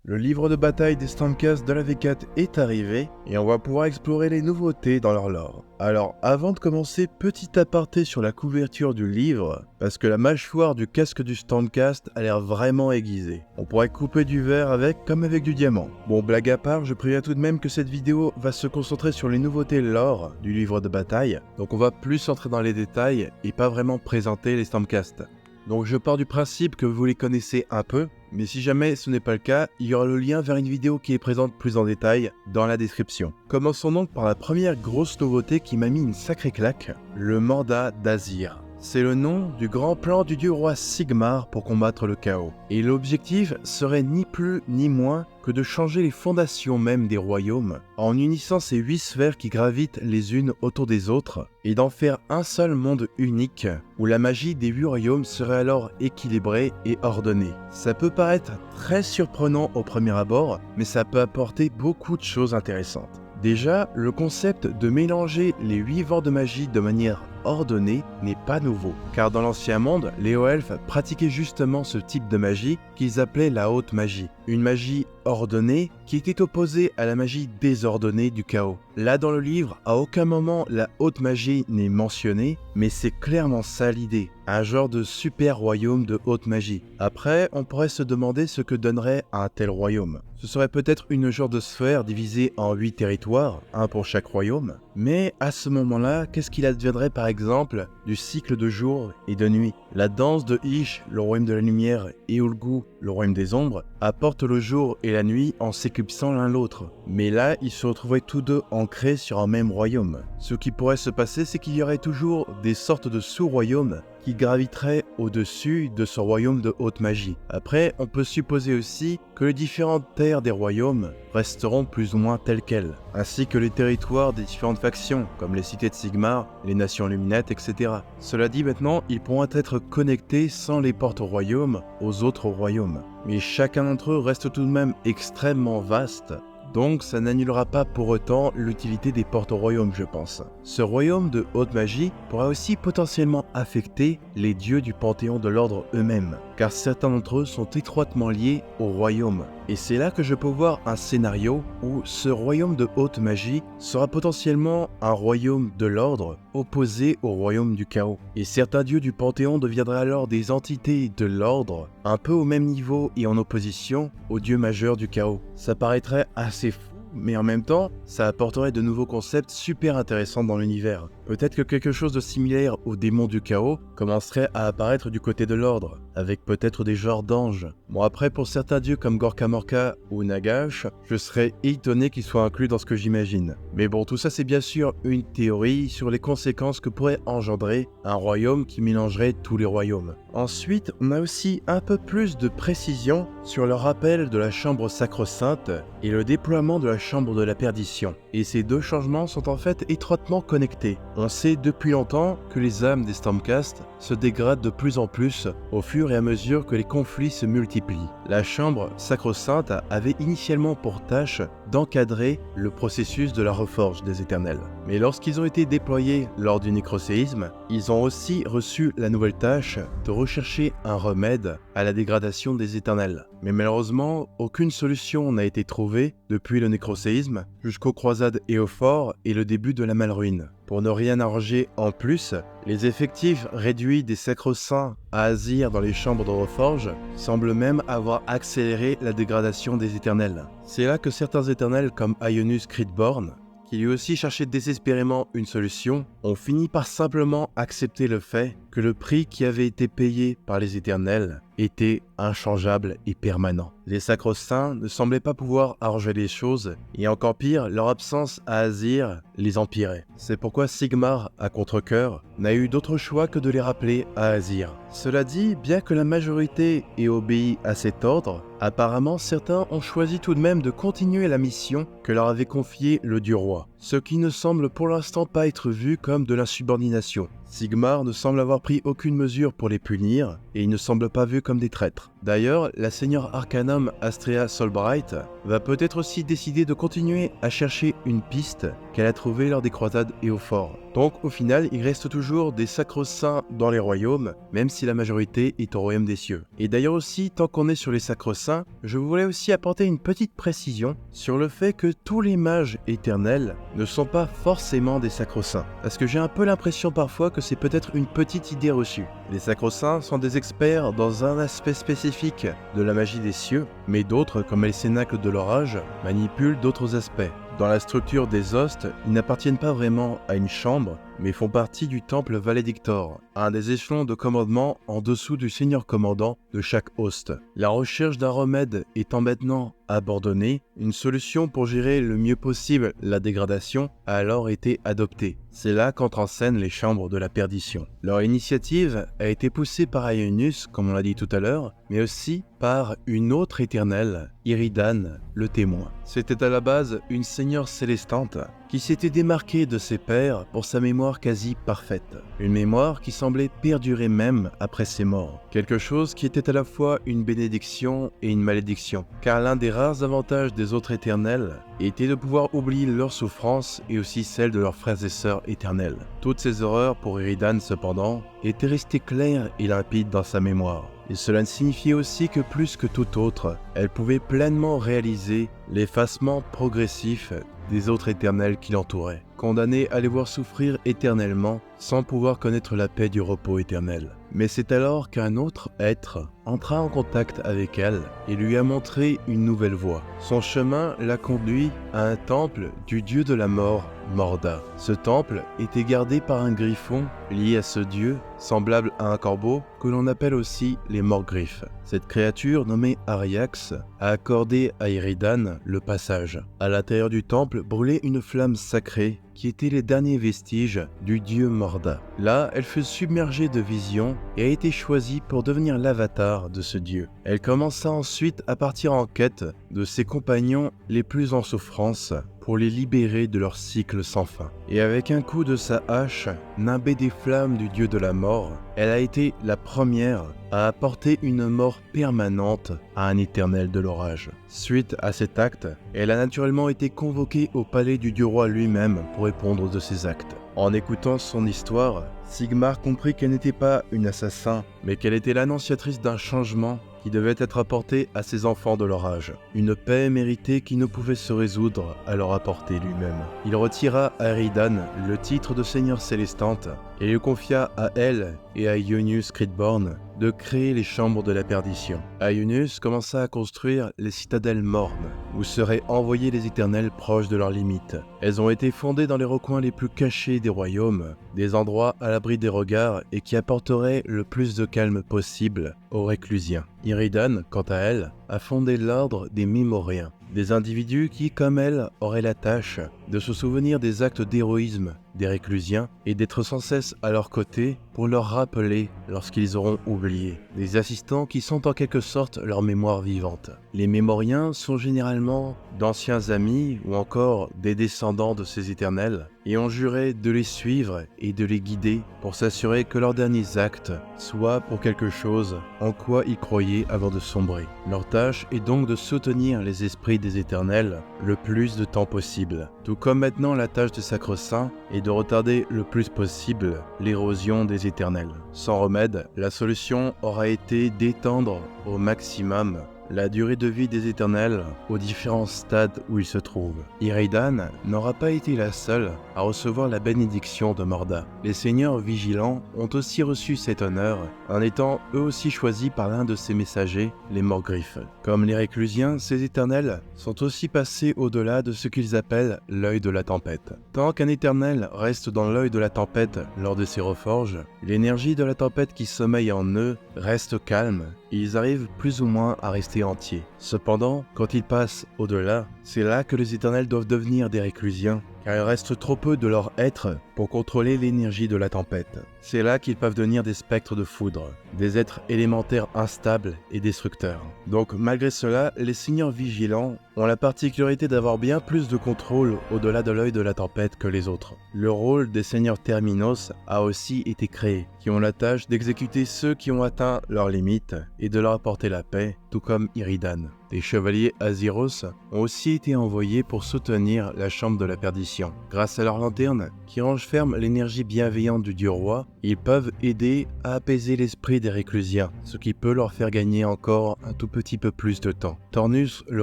Le livre de bataille des Stormcast de la V4 est arrivé et on va pouvoir explorer les nouveautés dans leur lore. Alors avant de commencer, petit aparté sur la couverture du livre, parce que la mâchoire du casque du Stormcast a l'air vraiment aiguisée. On pourrait couper du verre avec comme avec du diamant. Bon, blague à part, je préviens tout de même que cette vidéo va se concentrer sur les nouveautés lore du livre de bataille, donc on va plus entrer dans les détails et pas vraiment présenter les Stormcast. Donc je pars du principe que vous les connaissez un peu, mais si jamais ce n'est pas le cas, il y aura le lien vers une vidéo qui est présente plus en détail dans la description. Commençons donc par la première grosse nouveauté qui m'a mis une sacrée claque, le mandat d'Azir. C'est le nom du grand plan du dieu roi Sigmar pour combattre le chaos. Et l'objectif serait ni plus ni moins que de changer les fondations même des royaumes, en unissant ces 8 sphères qui gravitent les unes autour des autres, et d'en faire un seul monde unique, où la magie des 8 royaumes serait alors équilibrée et ordonnée. Ça peut paraître très surprenant au premier abord, mais ça peut apporter beaucoup de choses intéressantes. Déjà, le concept de mélanger les 8 vents de magie de manière ordonnée n'est pas nouveau, car dans l'ancien monde, les hauts elfes pratiquaient justement ce type de magie qu'ils appelaient la haute magie. Une magie ordonnée qui était opposée à la magie désordonnée du chaos. Là dans le livre, à aucun moment la haute magie n'est mentionnée, mais c'est clairement ça l'idée, un genre de super royaume de haute magie. Après, on pourrait se demander ce que donnerait un tel royaume. Ce serait peut-être une genre de sphère divisée en 8 territoires, un pour chaque royaume, mais à ce moment-là, qu'est-ce qu'il adviendrait par exemple du cycle de jour et de nuit? La danse de Ish, le royaume de la lumière, et Ulgu, le royaume des ombres, apportent le jour et la nuit en s'éclipsant l'un l'autre. Mais là, ils se retrouveraient tous deux ancrés sur un même royaume. Ce qui pourrait se passer, c'est qu'il y aurait toujours des sortes de sous-royaumes qui graviteraient au-dessus de ce royaume de haute magie. Après, on peut supposer aussi que les différentes terres des royaumes resteront plus ou moins telles quelles, ainsi que les territoires des différentes factions, comme les cités de Sigmar, les nations luminettes, etc. Cela dit, maintenant, ils pourront être connectés sans les portes au royaume aux autres royaumes. Mais chacun d'entre eux reste tout de même extrêmement vaste, donc ça n'annulera pas pour autant l'utilité des portes au royaume, je pense. Ce royaume de haute magie pourra aussi potentiellement affecter les dieux du panthéon de l'ordre eux-mêmes, car certains d'entre eux sont étroitement liés au royaume. Et c'est là que je peux voir un scénario où ce royaume de haute magie sera potentiellement un royaume de l'ordre opposé au royaume du chaos. Et certains dieux du panthéon deviendraient alors des entités de l'ordre, un peu au même niveau et en opposition aux dieux majeurs du chaos. Ça paraîtrait assez fou, mais en même temps, ça apporterait de nouveaux concepts super intéressants dans l'univers. Peut-être que quelque chose de similaire aux démons du chaos commencerait à apparaître du côté de l'ordre, avec peut-être des genres d'anges. Bon après, pour certains dieux comme Gorka Morka ou Nagash, je serais étonné qu'ils soient inclus dans ce que j'imagine. Mais bon, tout ça c'est bien sûr une théorie sur les conséquences que pourrait engendrer un royaume qui mélangerait tous les royaumes. Ensuite, on a aussi un peu plus de précision sur le rappel de la chambre sacro-sainte et le déploiement de la chambre de la perdition. Et ces deux changements sont en fait étroitement connectés. On sait depuis longtemps que les âmes des Stormcast se dégradent de plus en plus au fur et à mesure que les conflits se multiplient. La chambre sacro-sainte avait initialement pour tâche d'encadrer le processus de la reforge des éternels. Mais lorsqu'ils ont été déployés lors du nécroséisme, ils ont aussi reçu la nouvelle tâche de rechercher un remède à la dégradation des éternels. Mais malheureusement, aucune solution n'a été trouvée depuis le nécroséisme jusqu'aux croisades Éophore et le début de la Malruine. Pour ne rien arranger en plus, les effectifs réduits des sacro-saints à Azir dans les chambres de reforge semblent même avoir accéléré la dégradation des éternels. C'est là que certains éternels comme Ionus Cridborn, qui lui aussi cherchait désespérément une solution, ont fini par simplement accepter le fait que le prix qui avait été payé par les éternels était inchangeable et permanent. Les sacro-saints ne semblaient pas pouvoir arranger les choses, et encore pire, leur absence à Azir les empirait. C'est pourquoi Sigmar, à contre-cœur, n'a eu d'autre choix que de les rappeler à Azir. Cela dit, bien que la majorité ait obéi à cet ordre, apparemment certains ont choisi tout de même de continuer la mission que leur avait confiée le dieu roi, ce qui ne semble pour l'instant pas être vu comme de l'insubordination. Sigmar ne semble avoir pris aucune mesure pour les punir, et ils ne semblent pas vus comme des traîtres. D'ailleurs, la seigneur Arcanum Astrea Solbright va peut-être aussi décider de continuer à chercher une piste qu'elle a trouvés lors des croisades et au fort. Donc au final, il reste toujours des sacro-saints dans les royaumes, même si la majorité est au royaume des cieux. Et d'ailleurs aussi, tant qu'on est sur les sacro-saints, je voulais aussi apporter une petite précision sur le fait que tous les mages éternels ne sont pas forcément des sacro-saints. Parce que j'ai un peu l'impression parfois que c'est peut-être une petite idée reçue. Les sacro-saints sont des experts dans un aspect spécifique de la magie des cieux, mais d'autres, comme les cénacles de l'orage, manipulent d'autres aspects. Dans la structure des hostes, ils n'appartiennent pas vraiment à une chambre, mais font partie du temple Valedictor, un des échelons de commandement en dessous du seigneur commandant de chaque host. La recherche d'un remède étant maintenant abandonnée, une solution pour gérer le mieux possible la dégradation a alors été adoptée. C'est là qu'entrent en scène les chambres de la perdition. Leur initiative a été poussée par Aeonus, comme on l'a dit tout à l'heure, mais aussi par une autre éternelle, Iridan, le témoin. C'était à la base une seigneur célestante qui s'était démarquée de ses pairs pour sa mémoire quasi parfaite. Une mémoire qui semblait perdurer même après ses morts. Quelque chose qui était à la fois une bénédiction et une malédiction, car l'un des rares avantages des autres éternels était de pouvoir oublier leurs souffrances et aussi celles de leurs frères et sœurs éternels. Toutes ces horreurs pour Iridan cependant étaient restées claires et limpides dans sa mémoire. Et cela signifiait aussi que plus que tout autre, elle pouvait pleinement réaliser l'effacement progressif des autres éternels qui l'entouraient, condamnés à les voir souffrir éternellement sans pouvoir connaître la paix du repos éternel. Mais c'est alors qu'un autre être entra en contact avec elle et lui a montré une nouvelle voie. Son chemin l'a conduit à un temple du dieu de la mort, Morda. Ce temple était gardé par un griffon lié à ce dieu, semblable à un corbeau, que l'on appelle aussi les Morgriffes. Cette créature nommée Ariax a accordé à Iridan le passage. À l'intérieur du temple brûlait une flamme sacrée qui était les derniers vestiges du dieu Morda. Là, elle fut submergée de visions et a été choisie pour devenir l'avatar de ce dieu. Elle commença ensuite à partir en quête de ses compagnons les plus en souffrance pour les libérer de leur cycle sans fin. Et avec un coup de sa hache, nimbée des flammes du dieu de la mort, elle a été la première à apporter une mort permanente à un éternel de l'orage. Suite à cet acte, elle a naturellement été convoquée au palais du dieu roi lui-même pour répondre de ses actes. En écoutant son histoire, Sigmar comprit qu'elle n'était pas une assassin, mais qu'elle était l'annonciatrice d'un changement qui devait être apporté à ses enfants de leur âge. Une paix méritée qui ne pouvait se résoudre à leur apporter lui-même. Il retira à Iridan le titre de seigneur célestante et lui confia à elle et à Ionius Cridborn de créer les chambres de la perdition. Ionius commença à construire les citadelles mornes, où seraient envoyés les éternels proches de leurs limites. Elles ont été fondées dans les recoins les plus cachés des royaumes, des endroits à l'abri des regards et qui apporteraient le plus de calme possible aux réclusiens. Iridan, quant à elle, a fondé l'ordre des Mémoriens, des individus qui, comme elle, auraient la tâche de se souvenir des actes d'héroïsme des réclusiens et d'être sans cesse à leur côté pour leur rappeler lorsqu'ils auront oublié. Des assistants qui sont en quelque sorte leur mémoire vivante. Les Mémoriens sont généralement d'anciens amis ou encore des descendants de ces éternels et ont juré de les suivre et de les guider pour s'assurer que leurs derniers actes soient pour quelque chose en quoi ils croyaient avant de sombrer. Leur tâche est donc de soutenir les esprits des éternels le plus de temps possible, tout comme maintenant la tâche des sacro-saints est de retarder le plus possible l'érosion des éternels. Sans remède, la solution aura été d'étendre au maximum la durée de vie des éternels aux différents stades où ils se trouvent. Iridan n'aura pas été la seule à recevoir la bénédiction de Morda. Les seigneurs vigilants ont aussi reçu cet honneur en étant eux aussi choisis par l'un de ses messagers, les Morgriffes. Comme les réclusiens, ces éternels sont aussi passés au-delà de ce qu'ils appellent l'œil de la tempête. Tant qu'un éternel reste dans l'œil de la tempête lors de ses reforges, l'énergie de la tempête qui sommeille en eux reste calme et ils arrivent plus ou moins à rester entiers. Cependant, quand ils passent au-delà, c'est là que les éternels doivent devenir des réclusiens, car il reste trop peu de leur être pour contrôler l'énergie de la tempête. C'est là qu'ils peuvent devenir des spectres de foudre, des êtres élémentaires instables et destructeurs. Donc malgré cela, les seigneurs vigilants ont la particularité d'avoir bien plus de contrôle au-delà de l'œil de la tempête que les autres. Le rôle des seigneurs terminos a aussi été créé, qui ont la tâche d'exécuter ceux qui ont atteint leurs limites et de leur apporter la paix, tout comme Iridan. des chevaliers Azyros ont aussi été envoyés pour soutenir la chambre de la perdition. Grâce à leur lanterne, qui range ferme l'énergie bienveillante du dieu roi, ils peuvent aider à apaiser l'esprit des réclusiens, ce qui peut leur faire gagner encore un tout petit peu plus de temps. Tornus, le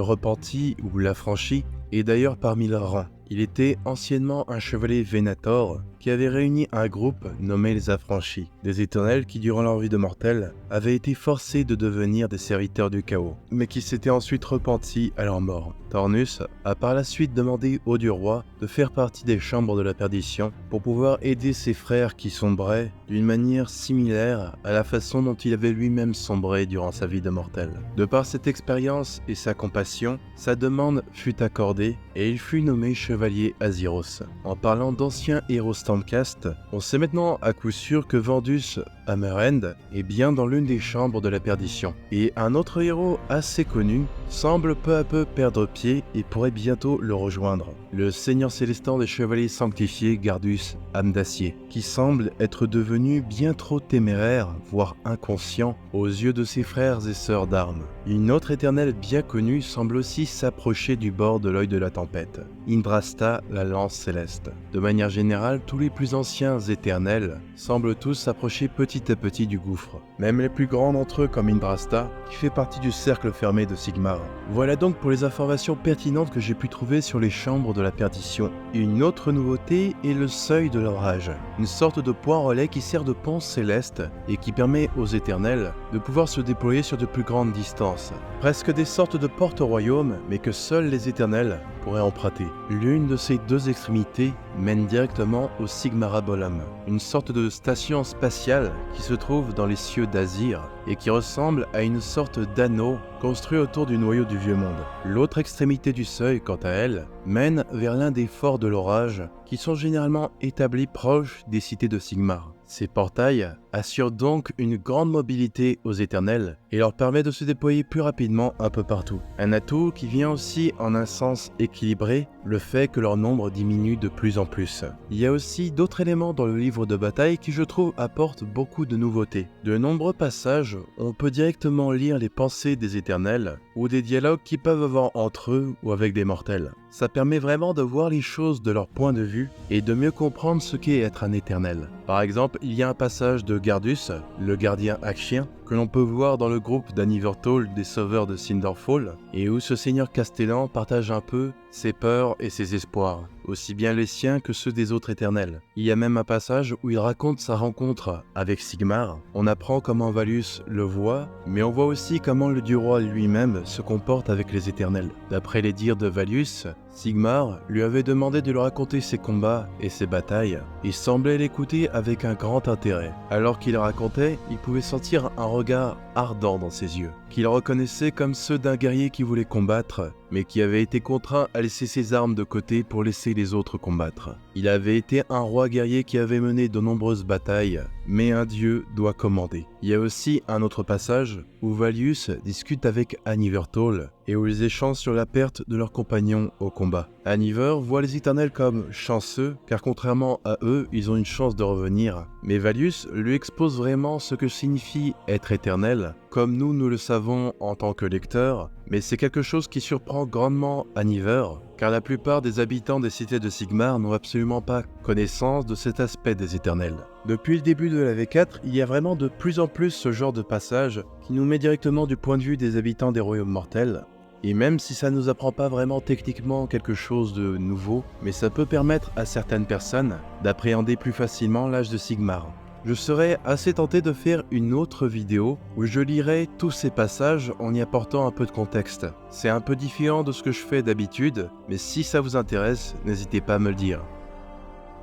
repenti ou l'affranchi, est d'ailleurs parmi leurs rangs. Il était anciennement un chevalier Venator qui avait réuni un groupe nommé les Affranchis, des éternels qui durant leur vie de mortels avaient été forcés de devenir des serviteurs du chaos, mais qui s'étaient ensuite repentis à leur mort. Tornus a par la suite demandé au dieu roi de faire partie des chambres de la perdition pour pouvoir aider ses frères qui sombraient d'une manière similaire à la façon dont il avait lui-même sombré durant sa vie de mortel. De par cette expérience et sa compassion, sa demande fut accordée et il fut nommé chevalier Azyros. En parlant d'anciens héros Stormcast, on sait maintenant à coup sûr que Vandus Amarend est bien dans l'une des chambres de la perdition. Et un autre héros assez connu semble peu à peu perdre pied et pourrait bientôt le rejoindre. Le seigneur célestin des chevaliers sanctifiés Gardus Amdacier, qui semble être devenu bien trop téméraire, voire inconscient, aux yeux de ses frères et sœurs d'armes. Une autre éternelle bien connue semble aussi s'approcher du bord de l'œil de la tempête, Indrasta, la lance céleste. De manière générale, tous les plus anciens éternels semblent tous s'approcher petit à petit du gouffre. Même les plus grands d'entre eux comme Indrasta, qui fait partie du cercle fermé de Sigmar. Voilà donc pour les informations pertinentes que j'ai pu trouver sur les chambres de la perdition. Une autre nouveauté est le seuil de l'orage, une sorte de point relais qui sert de pont céleste et qui permet aux éternels de pouvoir se déployer sur de plus grandes distances. Presque des sortes de porte-royaumes, mais que seuls les éternels pourraient emprunter. L'une de ces deux extrémités mène directement au Sigmarabolum, une sorte de station spatiale qui se trouve dans les cieux d'Azir et qui ressemble à une sorte d'anneau construit autour du noyau du vieux monde. L'autre extrémité du seuil, quant à elle, mène vers l'un des forts de l'orage qui sont généralement établis proches des cités de Sigmar. Ces portails assurent donc une grande mobilité aux éternels et leur permet de se déployer plus rapidement un peu partout. Un atout qui vient aussi en un sens équilibré, le fait que leur nombre diminue de plus en plus. Il y a aussi d'autres éléments dans le livre de bataille qui je trouve apportent beaucoup de nouveautés. De nombreux passages, on peut directement lire les pensées des éternels ou des dialogues qu'ils peuvent avoir entre eux ou avec des mortels. Ça permet vraiment de voir les choses de leur point de vue et de mieux comprendre ce qu'est être un éternel. Par exemple, il y a un passage de Gardus, le gardien Akshien, que l'on peut voir dans le groupe d'Anivertol des Sauveurs de Cinderfall, et où ce seigneur castellan partage un peu ses peurs et ses espoirs, aussi bien les siens que ceux des autres éternels. Il y a même un passage où il raconte sa rencontre avec Sigmar. On apprend comment Valius le voit, mais on voit aussi comment le dieu roi lui-même se comporte avec les éternels. D'après les dires de Valius, Sigmar lui avait demandé de lui raconter ses combats et ses batailles. Il semblait l'écouter avec un grand intérêt. Alors qu'il racontait, il pouvait sentir un regard ardent dans ses yeux, qu'il reconnaissait comme ceux d'un guerrier qui voulait combattre, mais qui avait été contraint à laisser ses armes de côté pour laisser les autres combattre. Il avait été un roi guerrier qui avait mené de nombreuses batailles, mais un dieu doit commander. Il y a aussi un autre passage où Valius discute avec Anivertol et où ils échangent sur la perte de leurs compagnons au combat. Aniver voit les éternels comme chanceux, car contrairement à eux, ils ont une chance de revenir. Mais Valius lui expose vraiment ce que signifie être éternel, comme nous le savons en tant que lecteurs, mais c'est quelque chose qui surprend grandement Aniver, car la plupart des habitants des cités de Sigmar n'ont absolument pas connaissance de cet aspect des éternels. Depuis le début de la V4, il y a vraiment de plus en plus ce genre de passage qui nous met directement du point de vue des habitants des royaumes mortels. Et même si ça ne nous apprend pas vraiment techniquement quelque chose de nouveau, mais ça peut permettre à certaines personnes d'appréhender plus facilement l'âge de Sigmar. Je serais assez tenté de faire une autre vidéo où je lirai tous ces passages en y apportant un peu de contexte. C'est un peu différent de ce que je fais d'habitude, mais si ça vous intéresse, n'hésitez pas à me le dire.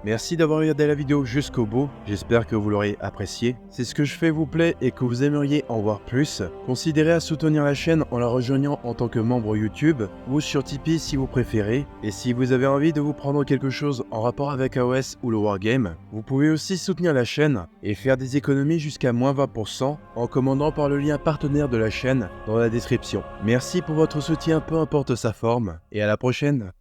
Merci d'avoir regardé la vidéo jusqu'au bout, j'espère que vous l'aurez apprécié. Si ce que je fais vous plaît et que vous aimeriez en voir plus, considérez à soutenir la chaîne en la rejoignant en tant que membre YouTube ou sur Tipeee si vous préférez. Et si vous avez envie de vous prendre quelque chose en rapport avec AOS ou le Wargame, vous pouvez aussi soutenir la chaîne et faire des économies jusqu'à moins 20% en commandant par le lien partenaire de la chaîne dans la description. Merci pour votre soutien peu importe sa forme et à la prochaine.